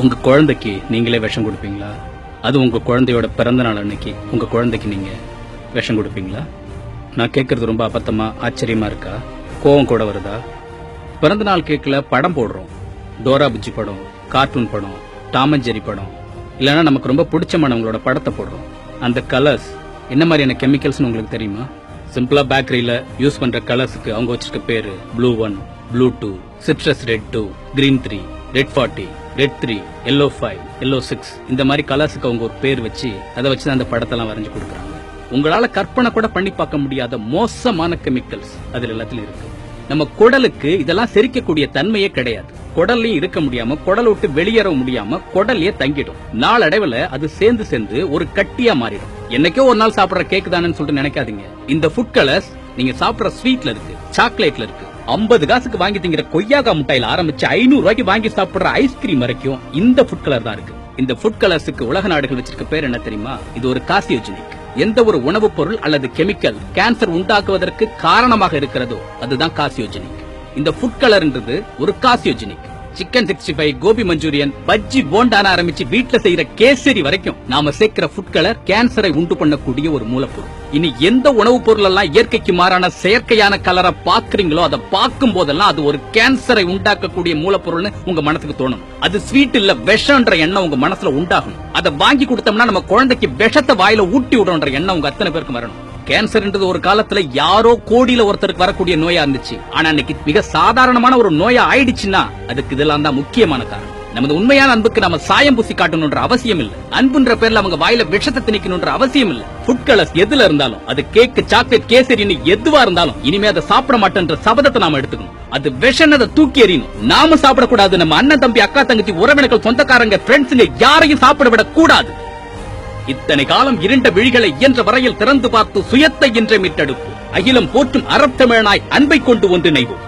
உங்க குழந்தைக்கு நீங்களே விஷம் கொடுப்பீங்களா? அது உங்க குழந்தையோட பிறந்த நாள் அன்னைக்கு உங்க குழந்தைக்கு நீங்க விஷம் கொடுப்பீங்களா? நான் கேட்கறது ரொம்ப அபத்தமா ஆச்சரியமா இருக்கா? கோவம் கூட வருதா? பிறந்த நாள் கேக்ல படம் போடுறோம். டோரா புஜ்ஜி படம், கார்ட்டூன் படம், டாம் அண்ட் ஜெரி படம், இல்லனா நமக்கு ரொம்ப பிடிச்சமானவங்களோட படத்தை போடுறோம். அந்த கலர்ஸ் என்ன மாதிரியான கெமிக்கல்ஸ்னு உங்களுக்கு தெரியுமா? சிம்பிளா பேக்கரியில யூஸ் பண்ற கலர்ஸுக்கு அவங்க வச்சிருக்க பேரு blue 1, blue 2, citrus red 2, green 3, red 40, red 3, yellow 5, yellow 6 இந்த மாதிரி கலர்ஸுக்கு அவங்க ஒரு பேர் வச்சு அதை வச்சு அந்த படத்தெல்லாம் வரைஞ்சு கொடுக்குறாங்க. உங்களால கற்பனை கூட பண்ணி பார்க்க முடியாத மோசமான கெமிக்கல்ஸ் அதுல எல்லாத்துலயும் இருக்கு. நம்ம குடலுக்கு இதெல்லாம் செரிக்கக்கூடிய தன்மையே கிடையாது. குடல்லையும் இருக்க முடியாம, குடல் விட்டு வெளியேற முடியாம குடல்லையே தங்கிடும். நாளடைவுல அது சேர்ந்து ஒரு கட்டியா மாறிடும். என்னைக்கோ ஒரு நாள் சாப்பிடுற கேக் தானு சொல்லிட்டு நினைக்காதீங்க. இந்த ஃபுட் கலர்ஸ் நீங்க சாப்பிடுற ஸ்வீட்ல இருக்கு, சாக்லேட்ல இருக்கு, 50 காசுக்கு வாங்கி திங்கிற கொய்யாக்கா முட்டையில ஆரம்பிச்சு 500 ரூபாய்க்கு வாங்கி சாப்பிடுற ஐஸ்கிரீம் வரைக்கும் இந்த ஃபுட் கலர் தான் இருக்கு. இந்த ஃபுட் கலர்ஸுக்கு உலக நாடுகள் வச்சிருக்க பேர் என்ன தெரியுமா? இது ஒரு கார்சினோஜெனிக். எந்த ஒரு உணவுப் பொருள் அல்லது கெமிக்கல் கேன்சர் உண்டாக்குவதற்கு காரணமாக இருக்கிறதோ அதுதான் கார்சினோஜெனிக். இந்த ஃபுட் கலர்ன்றது ஒரு கார்சினோஜெனிக். சிக்கன் 65, கோபி மஞ்சூரியன், பஜ்ஜி, போண்டான ஆரம்பிச்சு வீட்டுல செய்யற கேசரி வரைக்கும் நாம சேர்க்கிற ஃபுட் கலர் கேன்சரை உண்டு பண்ணக்கூடிய ஒரு மூலப்பொருள். இனி எந்த உணவுப் பொருள் எல்லாம் இயற்கைக்கு மாறான செயற்கையான கலரை பாக்குறீங்களோ அதை பார்க்கும் போதெல்லாம் அது ஒரு கேன்சரை உண்டாக்கக்கூடிய மூலப்பொருள்னு உங்க மனசுக்கு தோணும். அது ஸ்வீட் இல்ல, விஷம்ன்ற எண்ணம் உங்க மனசுல உண்டாகும். அதை வாங்கி கொடுத்தோம்னா நம்ம குழந்தைக்கு விஷத்தை வாயில ஊட்டி விடுற எண்ணம் உங்க அத்தனை பேருக்கு வரணும். கேன்சர்ன்றது ஒரு காலத்துல யாரோ கோடியில ஒருத்தருக்கு வரக்கூடிய நோயா இருந்துச்சு. ஆனா இன்னைக்கு மிக சாதாரணமான ஒரு நோயா ஆயிடுச்சுன்னா அதுக்கு இதெல்லாம் தான் முக்கியமான காரணம். நமது உண்மையான அன்புக்கு நம்ம சாயம் பூசி காட்டணும்ன்ற அவசியம் இல்ல. அன்புன்ற பேர்ல அவங்க வாயில விஷத்தை திணிக்கணும்ன்ற அவசியம் இல்ல. ஃபுட் கலர்ஸ் எதுல இருந்தாலும், அது கேக், சாக்லேட், கேசரின்னு எதுவா இருந்தாலும் இனிமே அதை சாப்பிட மாட்டேன்ற சபதத்தை நாம எடுத்துக்கணும். அது விஷம், அதை தூக்கி எறியணும். நாம சாப்பிடக்கூடாது. நம்ம அண்ணன், தம்பி, அக்கா, தங்கச்சி, உறவினர்கள், சொந்தக்காரங்க, ஃப்ரெண்ட்ஸுங்க யாரையும் சாப்பிட விட கூடாது. இத்தனை காலம் இருண்ட விழிகளை இயன்ற வரையில் திறந்து பார்த்து சுயத்தை என்றே மீட்டெடுப்போம். அகிலம் போற்றும் அறத்தமிழனாய் அன்பை கொண்டு ஒன்றிணைவோம்.